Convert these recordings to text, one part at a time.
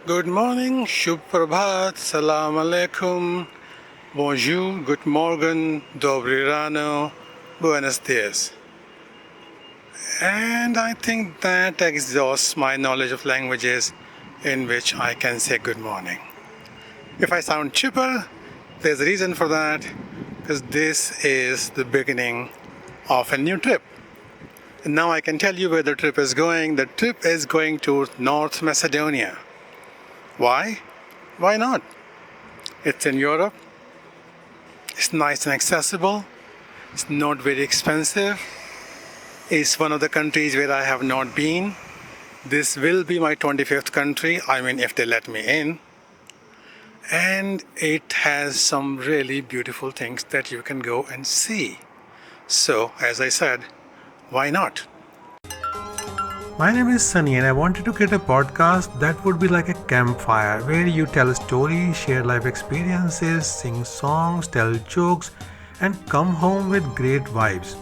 Good morning, Shubh Prabhat, Salam Alaikum, Bonjour, Good Morgen, Dobry Rano, Buenos Dias. And I think that exhausts my knowledge of languages in which I can say good morning. If I sound chipper, there's a reason for that, because this is the beginning of a new trip. And now I can tell you where the trip is going. The trip is going to North Macedonia. Why? Why not? It's in Europe. It's nice and accessible. It's not very expensive. It's one of the countries where I have not been. This will be my 25th country, if they let me in. And it has some really beautiful things that you can go and see. So, as I said, why not? My name is Sunny and I wanted to create a podcast that would be like a campfire where you tell stories, share life experiences, sing songs, tell jokes, and come home with great vibes.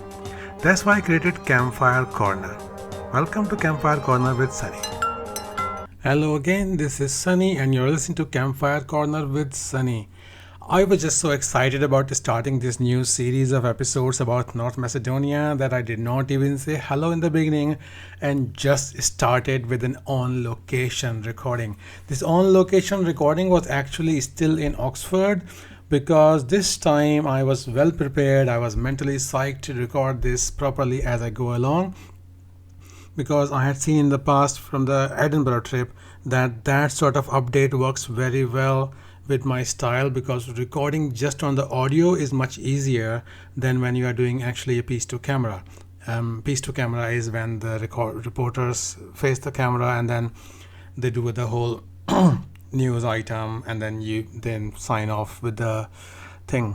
That's why I created Campfire Corner. Welcome to Campfire Corner with Sunny. Hello again, this is Sunny and you're listening to Campfire Corner with Sunny. I was just so excited about starting this new series of episodes about North Macedonia that I did not even say hello in the beginning and just started with an on-location recording. This on-location recording was actually still in Oxford because this time I was well prepared. I was mentally psyched to record this properly as I go along, because I had seen in the past from the Edinburgh trip that sort of update works very well with my style, because recording just on the audio is much easier than when you are doing actually a piece to camera. Piece to camera is when the reporters face the camera and then they do the whole news item and then you then sign off with the thing,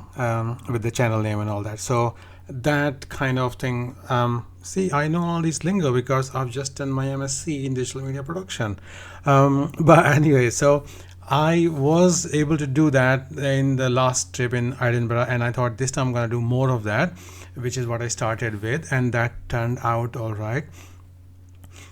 with the channel name and all that. So that kind of thing. See, I know all these lingo because I've just done my MSc in digital media production. But anyway, so I was able to do that in the last trip in Edinburgh, and I thought this time I'm going to do more of that, which is what I started with, and that turned out all right.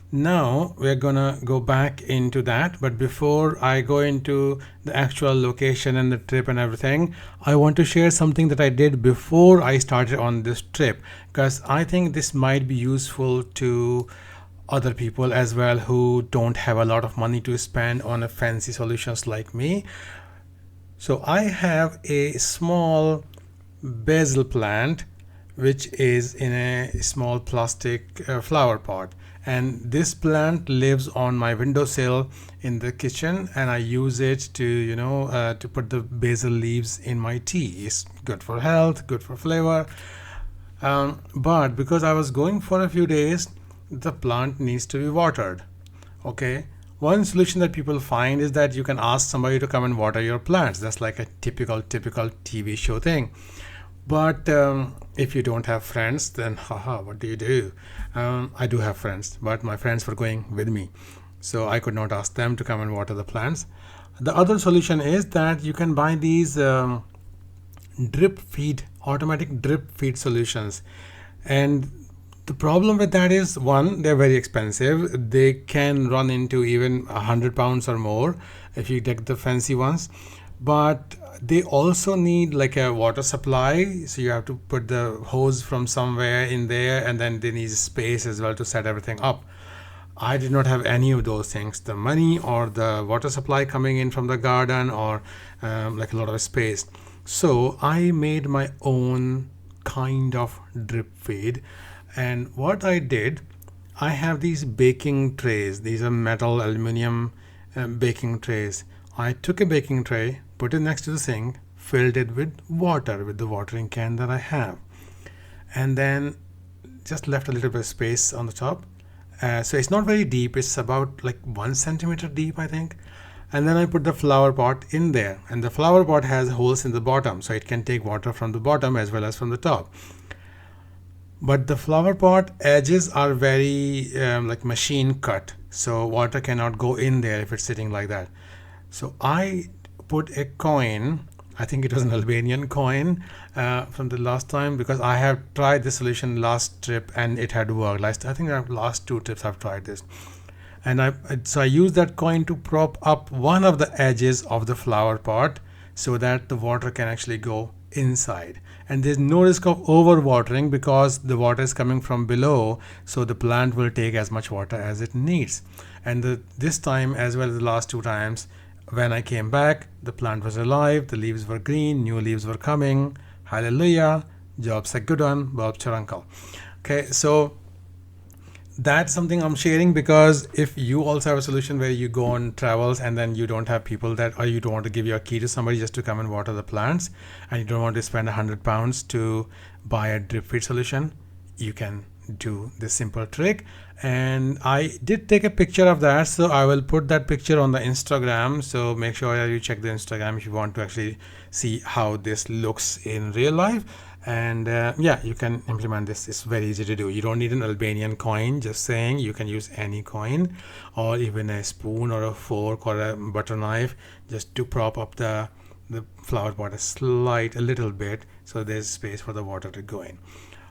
Now we're gonna go back into that, but before I go into the actual location and the trip and everything, I want to share something that I did before I started on this trip, because I think this might be useful to other people as well who don't have a lot of money to spend on a fancy solutions like me. So I have a small basil plant which is in a small plastic flower pot, and this plant lives on my windowsill in the kitchen, and I use it to to put the basil leaves in my tea. It's good for health, good for flavor, but because I was going for a few days, the plant needs to be watered. Okay, one solution that people find is that you can ask somebody to come and water your plants. That's like a typical TV show thing. But if you don't have friends, then what do you do? I do have friends, but my friends were going with me, so I could not ask them to come and water the plants. The other solution is that you can buy these automatic drip feed solutions, and the problem with that is, one, they're very expensive. They can run into even £100 or more if you take the fancy ones. But they also need like a water supply. So you have to put the hose from somewhere in there, and then they need space as well to set everything up. I did not have any of those things, the money or the water supply coming in from the garden, or like a lot of space. So I made my own kind of drip feed. And what I did, I have these baking trays. These are metal aluminum baking trays. I took a baking tray, put it next to the sink, filled it with water with the watering can that I have, and then just left a little bit of space on the top. So it's not very deep. It's about like 1 centimeter deep, I think. And then I put the flower pot in there, and the flower pot has holes in the bottom, so it can take water from the bottom as well as from the top. But the flower pot edges are very like machine cut, so water cannot go in there if it's sitting like that. So I put a coin, I think it was an Albanian coin from the last time, because I have tried this solution last trip and it had worked. I think the last 2 trips I've tried this. So I use that coin to prop up one of the edges of the flower pot so that the water can actually go inside, and there's no risk of overwatering because the water is coming from below, so the plant will take as much water as it needs. And this time, as well as the last two times, when I came back, the plant was alive, the leaves were green, new leaves were coming. Hallelujah, job's a good one, Bob's your uncle. Okay, so that's something I'm sharing, because if you also have a solution where you go on travels and then you don't have people that, or you don't want to give your key to somebody just to come and water the plants, and you don't want to spend £100 to buy a drip feed solution, you can do this simple trick. And I did take a picture of that, so I will put that picture on the Instagram, so make sure you check the Instagram if you want to actually see how this looks in real life. And yeah, you can implement this. It's very easy to do. You don't need an Albanian coin, just saying. You can use any coin, or even a spoon or a fork or a butter knife, just to prop up the flower pot a little bit, so there's space for the water to go in.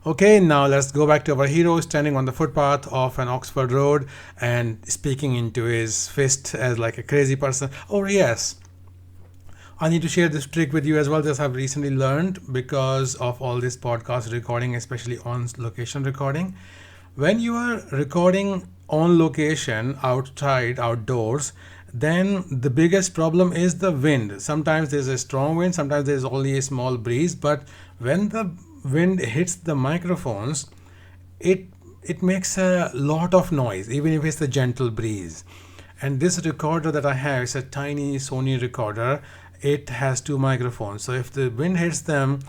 Okay, now let's go back to our hero standing on the footpath of an Oxford road and speaking into his fist as like a crazy person. Oh yes, I need to share this trick with you as well. This I've recently learned because of all this podcast recording, especially on location recording. When you are recording on location, outdoors, then the biggest problem is the wind. Sometimes there's a strong wind, sometimes there's only a small breeze, but when the wind hits the microphones, it makes a lot of noise, even if it's a gentle breeze. And this recorder that I have is a tiny Sony recorder. It has two microphones, so if the wind hits them,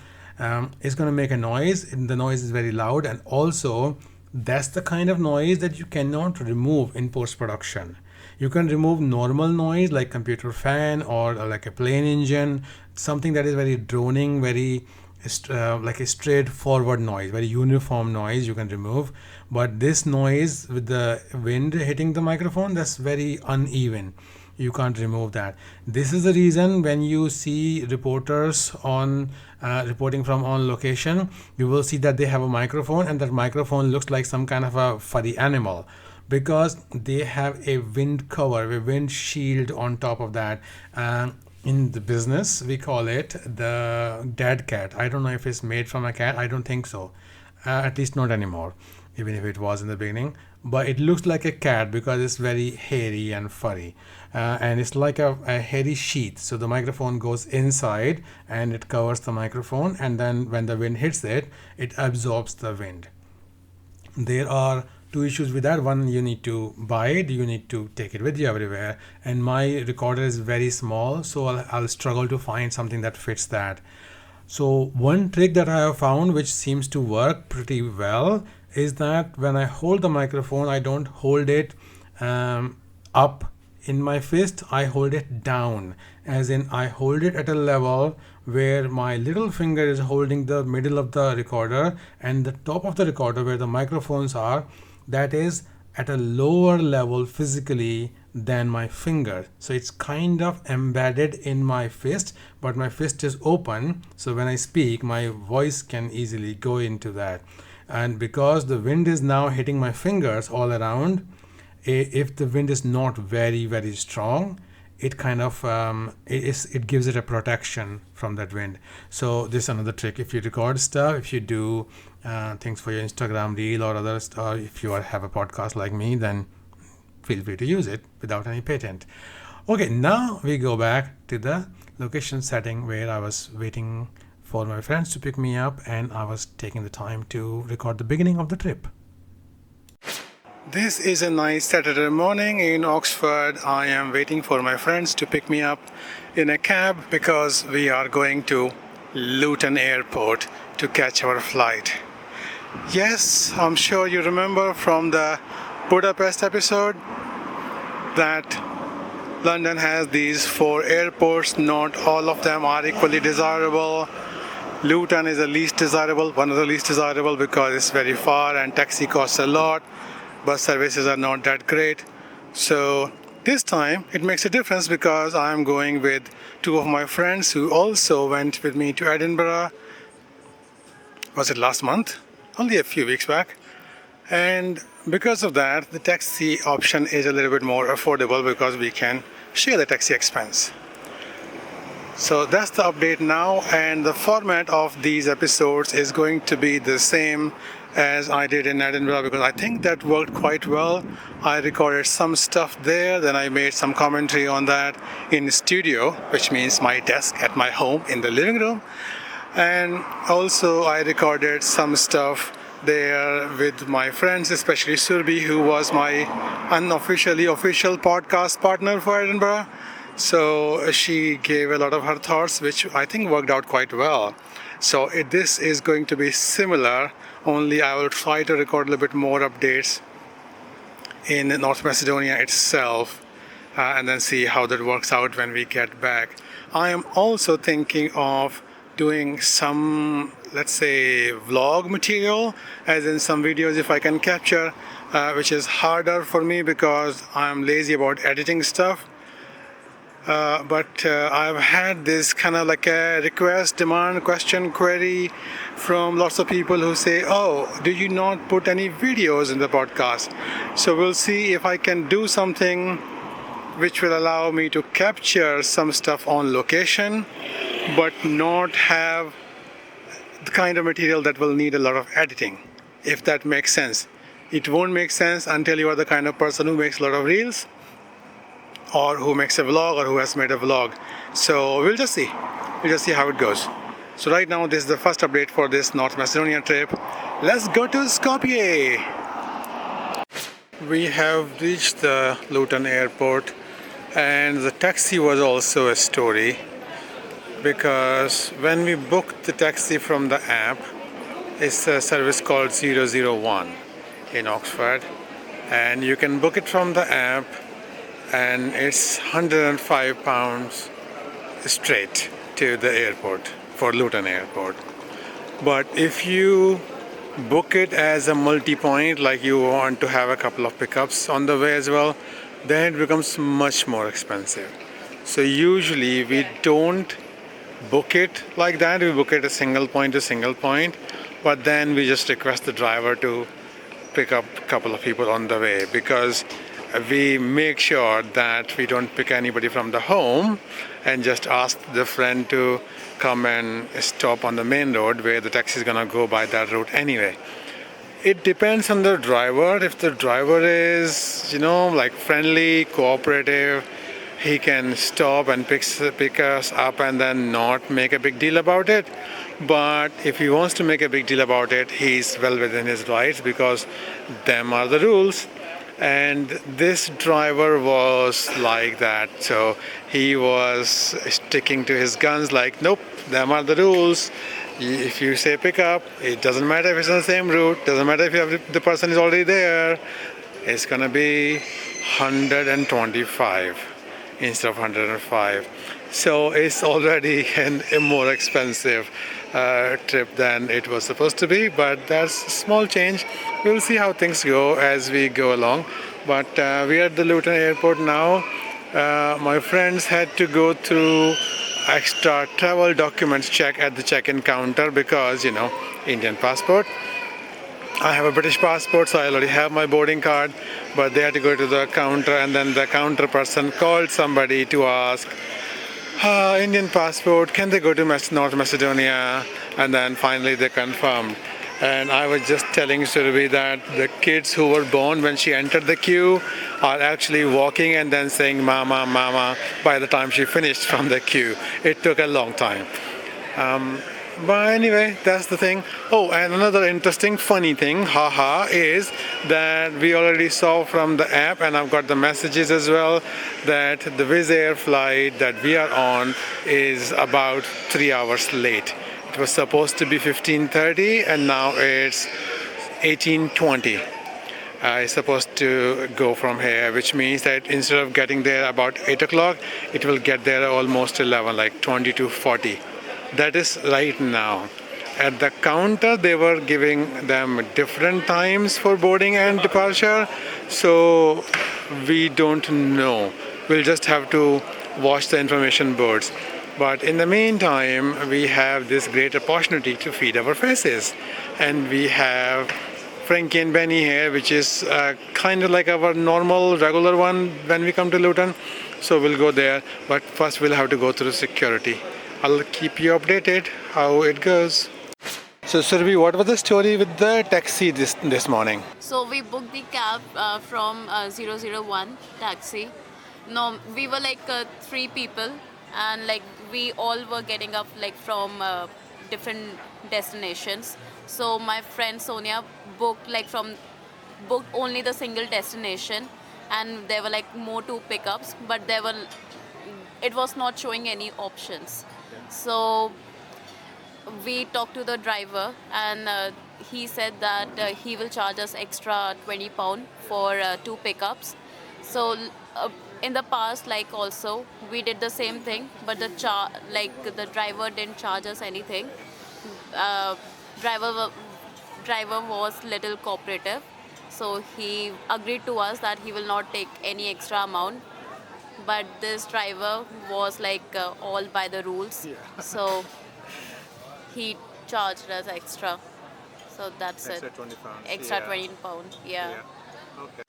it's going to make a noise, and the noise is very loud. And also, that's the kind of noise that you cannot remove in post-production. You can remove normal noise like computer fan or like a plane engine, something that is very droning, very like a straightforward noise, very uniform noise you can remove. But this noise with the wind hitting the microphone, that's very uneven. You can't remove that. This is the reason when you see reporters on reporting from on location, you will see that they have a microphone, and that microphone looks like some kind of a furry animal, because they have a wind cover, a wind shield on top of that. In the business, we call it the dead cat. I don't know if it's made from a cat. I don't think so. At least not anymore, even if it was in the beginning. But it looks like a cat because it's very hairy and furry. And it's like a hairy sheath. So the microphone goes inside and it covers the microphone. And then when the wind hits it, it absorbs the wind. There are two issues with that. One, you need to buy it, you need to take it with you everywhere, and my recorder is very small, so I'll struggle to find something that fits that. So one trick that I have found, which seems to work pretty well, is that when I hold the microphone, I don't hold it up in my fist, I hold it down, as in I hold it at a level where my little finger is holding the middle of the recorder, and the top of the recorder where the microphones are, that is at a lower level physically than my finger. So it's kind of embedded in my fist, but my fist is open, so when I speak, my voice can easily go into that. And because the wind is now hitting my fingers all around, if the wind is not very, very strong, it kind of it gives it a protection from that wind. So this is another trick. If you record stuff, if you do things for your Instagram reel or other stuff, if you have a podcast like me, then feel free to use it without any patent. Okay, now we go back to the location setting where I was waiting for my friends to pick me up, and I was taking the time to record the beginning of the trip. This is a nice Saturday morning in Oxford. I am waiting for my friends to pick me up in a cab because we are going to Luton Airport to catch our flight. Yes, I'm sure you remember from the Budapest episode that London has these 4 airports. Not all of them are equally desirable. Luton is the least desirable, one of the least desirable, because it's very far and taxi costs a lot. Bus services are not that great. So this time it makes a difference because I'm going with 2 of my friends who also went with me to Edinburgh. Was it last month? Only a few weeks back. And because of that, the taxi option is a little bit more affordable because we can share the taxi expense. So that's the update now, and the format of these episodes is going to be the same as I did in Edinburgh because I think that worked quite well. I recorded some stuff there, then I made some commentary on that in studio, which means my desk at my home in the living room. And also I recorded some stuff there with my friends, especially Surbi, who was my unofficially official podcast partner for Edinburgh. So she gave a lot of her thoughts, which I think worked out quite well. So this is going to be similar, only I will try to record a little bit more updates in North Macedonia itself, and then see how that works out when we get back. I am also thinking of doing some, let's say, vlog material, as in some videos if I can capture, which is harder for me because I'm lazy about editing stuff. But I've had this kind of like a request, demand, question, query from lots of people who say, oh, do you not put any videos in the podcast? So we'll see if I can do something which will allow me to capture some stuff on location, but not have the kind of material that will need a lot of editing, if that makes sense. It won't make sense until you are the kind of person who makes a lot of reels, or who makes a vlog, or who has made a vlog. So we'll just see how it goes. So right now this is the first update for this North Macedonia trip. Let's go to Skopje. We have reached the Luton airport, and the taxi was also a story, because when we booked the taxi from the app, it's a service called 001 in Oxford, and you can book it from the app, and it's £105 straight to the airport for Luton Airport. But if you book it as a multi-point, like you want to have a couple of pickups on the way as well, then it becomes much more expensive. So usually we don't book it like that. We book it a single point to single point, but then we just request the driver to pick up a couple of people on the way, because we make sure that we don't pick anybody from the home and just ask the friend to come and stop on the main road where the taxi is going to go by that route anyway. It depends on the driver. If the driver is, like friendly, cooperative, he can stop and pick us up and then not make a big deal about it. But if he wants to make a big deal about it, he's well within his rights, because them are the rules. And this driver was like that. So he was sticking to his guns, like, nope, them are the rules. If you say pick up, it doesn't matter if it's on the same route, doesn't matter if the person is already there, it's gonna be 125 instead of 105. So it's already a more expensive trip than it was supposed to be, but that's a small change. We'll see how things go as we go along. But we are at the Luton airport now. My friends had to go through extra travel documents check at the check-in counter because, Indian passport. I have a British passport, so I already have my boarding card, but they had to go to the counter, and then the counter person called somebody to ask, Indian passport, can they go to North Macedonia? And then finally they confirmed. And I was just telling Surabhi that the kids who were born when she entered the queue are actually walking and then saying mama, mama by the time she finished from the queue. It took a long time. But anyway, that's the thing. Oh, and another interesting, funny thing, is that we already saw from the app, and I've got the messages as well, that the Wizz Air flight that we are on is about 3 hours late. It was supposed to be 15:30, and now it's 18:20. It's supposed to go from here, which means that instead of getting there about 8 o'clock, it will get there almost 11, like 20 to 40. That is right now. At the counter, they were giving them different times for boarding and departure, so we don't know. We'll just have to watch the information boards. But in the meantime, we have this great opportunity to feed our faces, and we have Frankie and Benny here, which is kind of like our normal regular one when we come to Luton. So we'll go there, but first we'll have to go through security. I'll keep you updated how it goes. So Survi, what was the story with the taxi this morning? So we booked the cab from 001 taxi. No, we were like three people, and like we all were getting up like from different destinations. So my friend Sonia booked only the single destination, and there were like more two pickups, but it was not showing any options. So we talked to the driver, and he said that he will charge us extra £20 for two pickups. So in the past, like also we did the same thing, but the driver didn't charge us anything. uh, driver wa- Driver was little cooperative, so he agreed to us that he will not take any extra amount. But this driver was like all by the rules, so he charged us extra. So that's Extra it. £20. Extra Yeah. £20. Yeah. Yeah. Okay.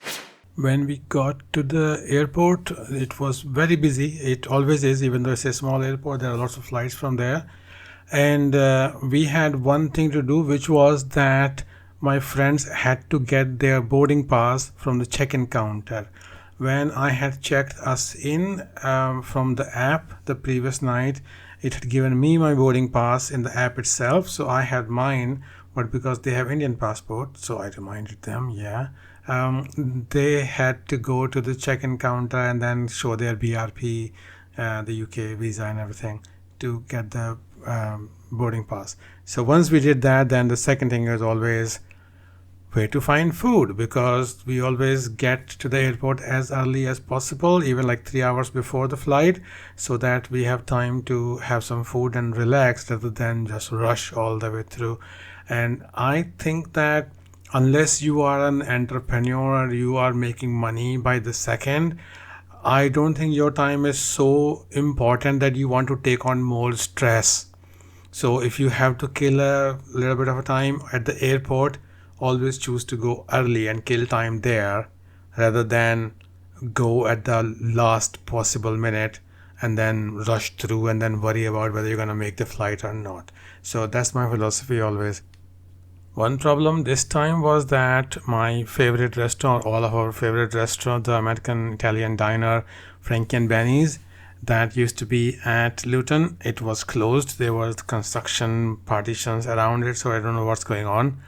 When we got to the airport, it was very busy. It always is, even though it's a small airport. There are lots of flights from there. And we had one thing to do, which was that my friends had to get their boarding pass from the check-in counter. When I had checked us in from the app the previous night, it had given me my boarding pass in the app itself, so I had mine. But because they have Indian passport, so I reminded them, yeah, they had to go to the check-in counter and then show their BRP, the UK visa and everything, to get the boarding pass. So once we did that, then the second thing is always where to find food, because we always get to the airport as early as possible, even like 3 hours before the flight, so that we have time to have some food and relax rather than just rush all the way through. And I think that unless you are an entrepreneur or you are making money by the second, I don't think your time is so important that you want to take on more stress. So if you have to kill a little bit of a time at the airport, always choose to go early and kill time there rather than go at the last possible minute and then rush through and then worry about whether you're going to make the flight or not. So that's my philosophy always. One problem this time was that my favorite restaurant, all of our favorite restaurant, the American Italian diner, Frankie and Benny's, that used to be at Luton, it was closed. There was construction partitions around it, so I don't know what's going on.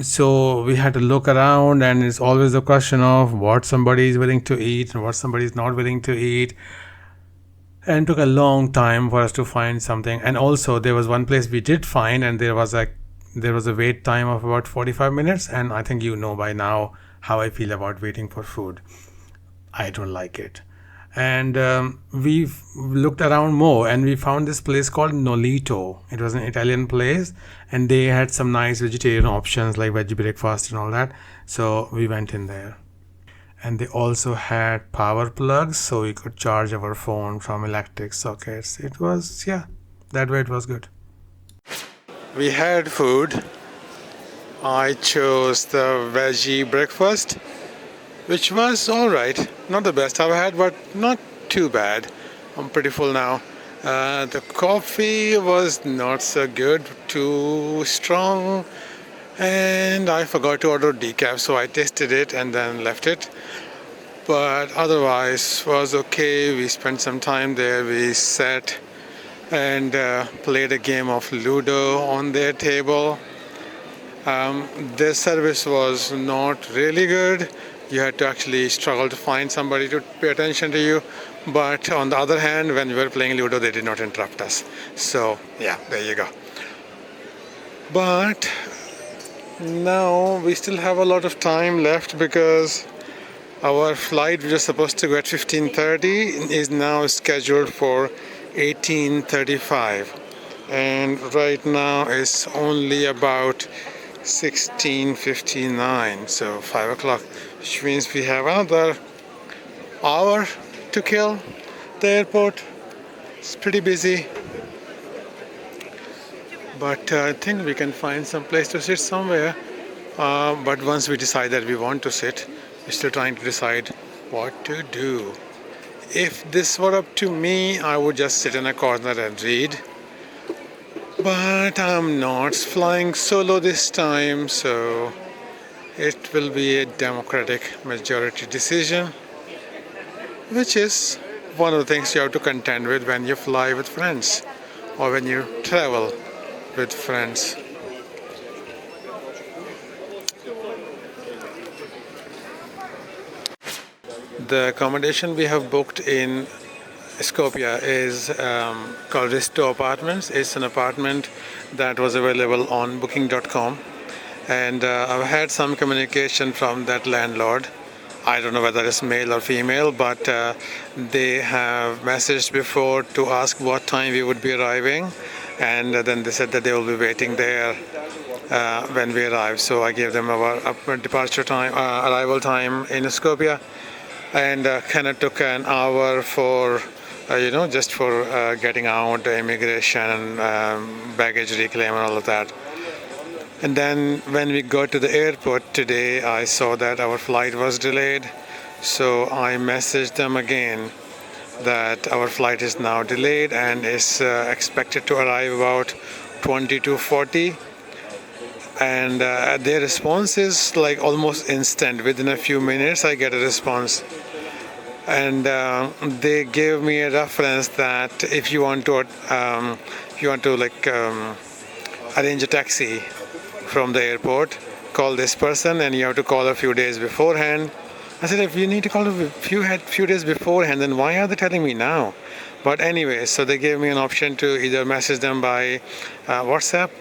So we had to look around, and it's always a question of what somebody is willing to eat and what somebody is not willing to eat. And it took a long time for us to find something. And also there was one place we did find, and there was a wait time of about 45 minutes, and I think you know by now how I feel about waiting for food. I don't like it. And we've looked around more, and we found this place called Nolito. It was an Italian place, and they had some nice vegetarian options like veggie breakfast and all that. So we went in there. And they also had power plugs, so we could charge our phone from electric sockets. It was, yeah, that way it was good. We had food. I chose the veggie breakfast, which was alright. Not the best I've had, but not too bad. I'm pretty full now. The coffee was not so good, too strong, and I forgot to order decaf, so I tasted it and then left it. But otherwise was okay. We spent some time there. We sat and played a game of Ludo on their table. Their service was not really good. You had to actually struggle to find somebody to pay attention to you. But on the other hand, when we were playing Ludo, they did not interrupt us. So yeah, there you go. But now we still have a lot of time left, because our flight, which was supposed to go at 15:30, is now scheduled for 18:35. And right now it's only about 16:59, so 5 o'clock, which means we have another hour to kill. The airport is pretty busy, but I think we can find some place to sit somewhere But once we decide that we want to sit, we're still trying to decide what to do. If this were up to me, I would just sit in a corner and read. But I'm not flying solo this time, so it will be a democratic majority decision, which is one of the things you have to contend with when you fly with friends or when you travel with friends. The accommodation we have booked in Skopje is called Risto Apartments. It's an apartment that was available on booking.com, and I've had some communication from that landlord. I don't know whether it's male or female, but they have messaged before to ask what time we would be arriving, and then they said that they will be waiting there when we arrive. So I gave them our departure time, arrival time in Skopje, and kind of took an hour for just for getting out, immigration, baggage reclaim, and all of that. And then when we got to the airport today, I saw that our flight was delayed. So I messaged them again that our flight is now delayed and is expected to arrive about 20 to 40. And their response is like almost instant. Within a few minutes, I get a response. And they gave me a reference that if you want to arrange a taxi from the airport, call this person, and you have to call a few days beforehand. I said, if you need to call a few days beforehand, then why are they telling me now? But anyway, so they gave me an option to either message them by WhatsApp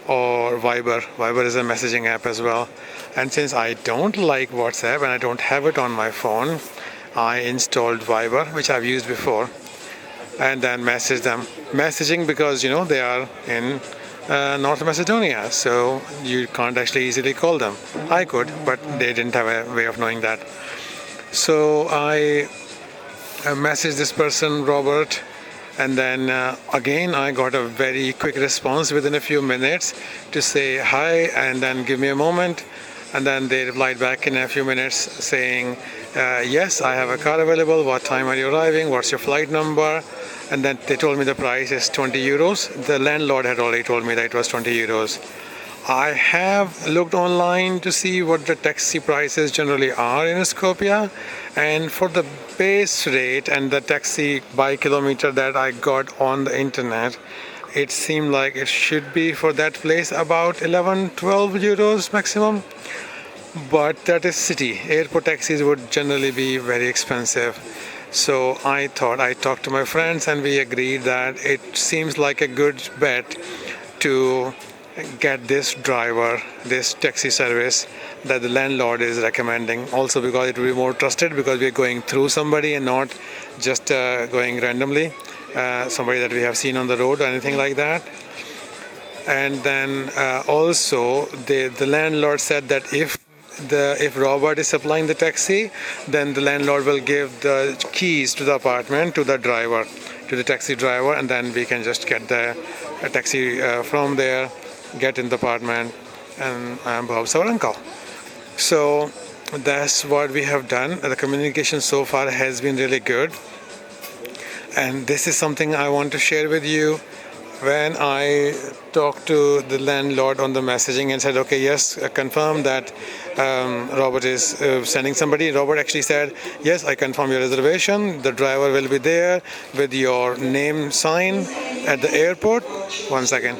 or Viber. Viber is a messaging app as well. And since I don't like WhatsApp and I don't have it on my phone, I installed Viber, which I've used before, and then messaged them. Messaging because they are in North Macedonia, so you can't actually easily call them. I could, but they didn't have a way of knowing that. So I messaged this person, Robert, and then again I got a very quick response within a few minutes to say hi and then give me a moment. And then they replied back in a few minutes saying, yes, I have a car available. What time are you arriving? What's your flight number? And then they told me the price is 20 euros. The landlord had already told me that it was 20 euros. I have looked online to see what the taxi prices generally are in Skopje. And for the base rate and the taxi by kilometer that I got on the internet, it seemed like it should be for that place about 11, 12 euros maximum. But that is city. Airport taxis would generally be very expensive. So I thought, I talked to my friends and we agreed that it seems like a good bet to get this driver, this taxi service that the landlord is recommending. Also because it will be more trusted because we're going through somebody and not just going randomly. Somebody that we have seen on the road or anything like that. And then also the landlord said that if Robert is supplying the taxi, then the landlord will give the keys to the apartment to the driver, to the taxi driver, and then we can just get the taxi from there, get in the apartment, and perhaps our uncle. So that's what we have done. The communication so far has been really good. And this is something I want to share with you. When I talked to the landlord on the messaging and said, okay, yes, confirm that Robert is sending somebody. Robert actually said, yes, I confirm your reservation. The driver will be there with your name sign at the airport. 1 second.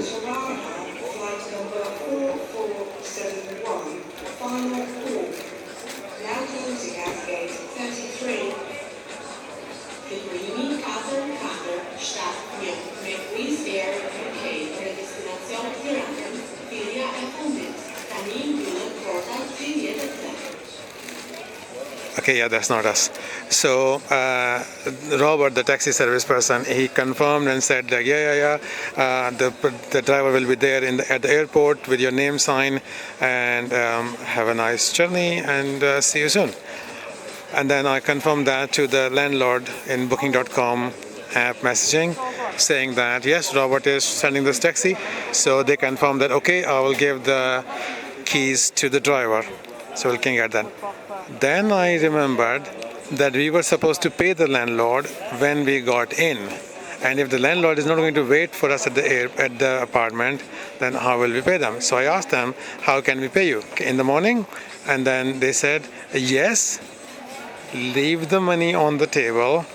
Okay, yeah, that's not us. So Robert, the taxi service person, he confirmed and said that the driver will be there at the airport with your name sign, and have a nice journey and see you soon. And then I confirmed that to the landlord in booking.com app messaging, saying that yes, Robert is sending this taxi. So they confirmed that okay, I will give the keys to the driver, so we can get that. Then I remembered that we were supposed to pay the landlord when we got in. And if the landlord is not going to wait for us at the apartment, then how will we pay them? So I asked them, how can we pay you? In the morning? And then they said, yes, leave the money on the table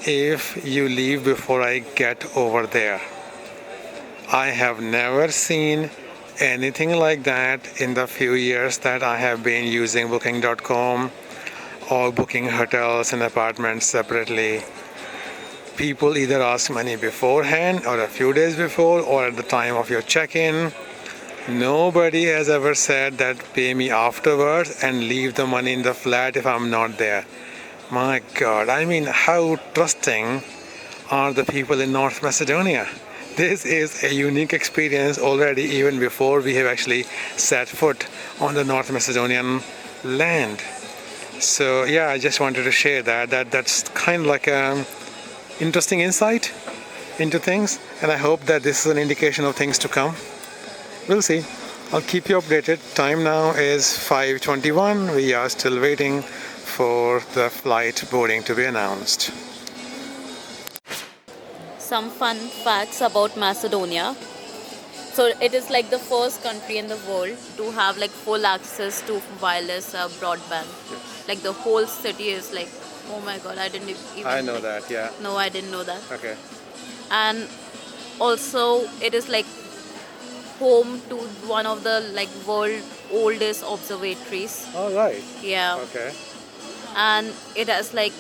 if you leave before I get over there. I have never seen anything like that in the few years that I have been using booking.com or booking hotels and apartments separately. People either ask money beforehand or a few days before or at the time of your check-in. Nobody has ever said that pay me afterwards and leave the money in the flat if I'm not there. My God, I mean, how trusting are the people in North Macedonia? This is a unique experience already, even before we have actually set foot on the North Macedonian land. So yeah, I just wanted to share that's kind of like a interesting insight into things, and I hope that this is an indication of things to come. We'll see. I'll keep you updated. Time now is 5:21. We are still waiting for the flight boarding to be announced. Some fun facts about Macedonia. So it is like the first country in the world to have like full access to wireless broadband. Like the whole city is like, oh my God, I didn't even. I know that, yeah. No, I didn't know that. Okay. And also it is like home to one of the like world oldest observatories. All right. Yeah. Okay. And it has like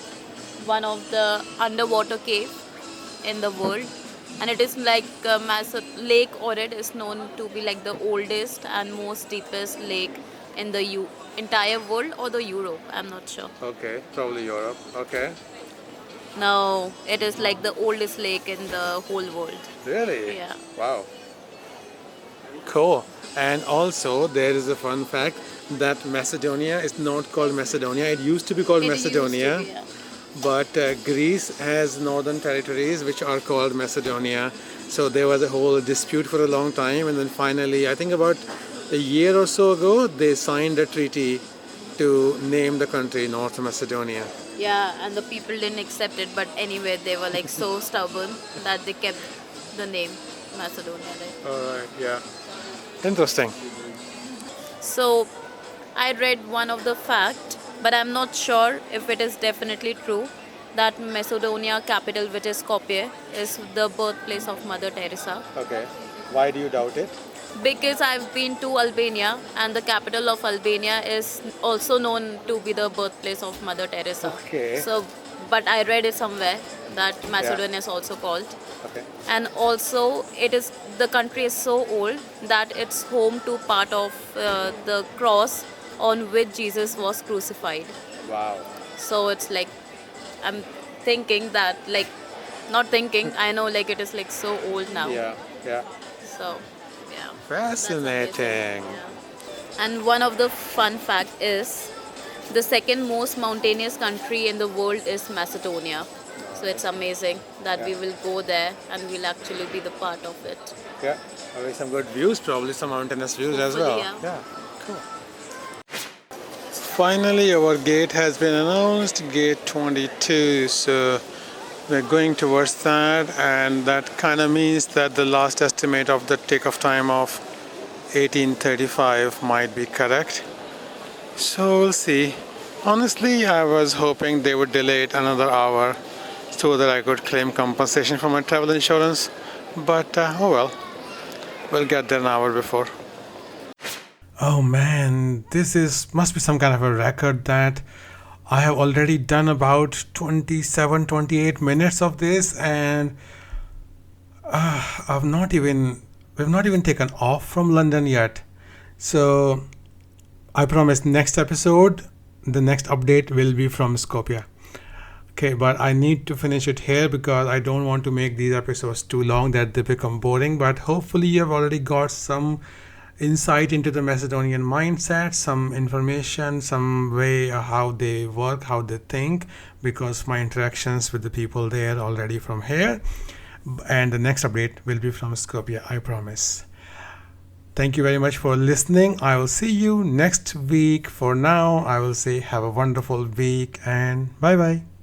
one of the underwater cave in the world, and it is like Lake Ohrid is known to be like the oldest and most deepest lake in the entire world or the Europe. I'm not sure. Okay, probably Europe. Okay. No, it is like the oldest lake in the whole world. Really? Yeah. Wow. Cool. And also, there is a fun fact that Macedonia is not called Macedonia. It used to be called It Macedonia. used to be, yeah. But Greece has northern territories which are called Macedonia. So there was a whole dispute for a long time, and then finally, I think about a year or so ago, they signed a treaty to name the country North Macedonia. Yeah, and the people didn't accept it, but anyway, they were like so stubborn that they kept the name Macedonia. Right? All right, yeah. Interesting. So, I read one of the fact, but I'm not sure if it is definitely true, that Macedonia capital, which is Skopje, is the birthplace of Mother Teresa. Okay. Why do you doubt it? Because I've been to Albania, and the capital of Albania is also known to be the birthplace of Mother Teresa. Okay. So, but I read it somewhere that Macedonia is also called. Okay. And also, the country is so old that it's home to part of the cross on which Jesus was crucified. Wow. So it's like, I'm thinking that, like, not thinking, I know like it is like so old now. Yeah, yeah. So, yeah. That's Fascinating. amazing. Yeah. And one of the fun fact is, the second most mountainous country in the world is Macedonia. So it's amazing that we will go there and we'll actually be the part of it. Yeah. Probably some good views, probably some mountainous views as well. Hopefully, yeah. Cool. Finally, our gate has been announced, gate 22. So we're going towards that, and that kind of means that the last estimate of the takeoff time of 18:35 might be correct. So we'll see. Honestly, I was hoping they would delay it another hour so that I could claim compensation for my travel insurance. But oh well, we'll get there an hour before. Oh man, must be some kind of a record that I have already done about 28 minutes of this, and we've not even taken off from London yet. So I promise next episode, the next update will be from Skopje. Okay, but I need to finish it here because I don't want to make these episodes too long that they become boring. But hopefully you have already got some insight into the Macedonian mindset, some information, some way how they work, how they think, because my interactions with the people there already from here. And the next update will be from Skopje, I promise. Thank you very much for listening. I will see you next week. For now, I will say have a wonderful week and bye bye.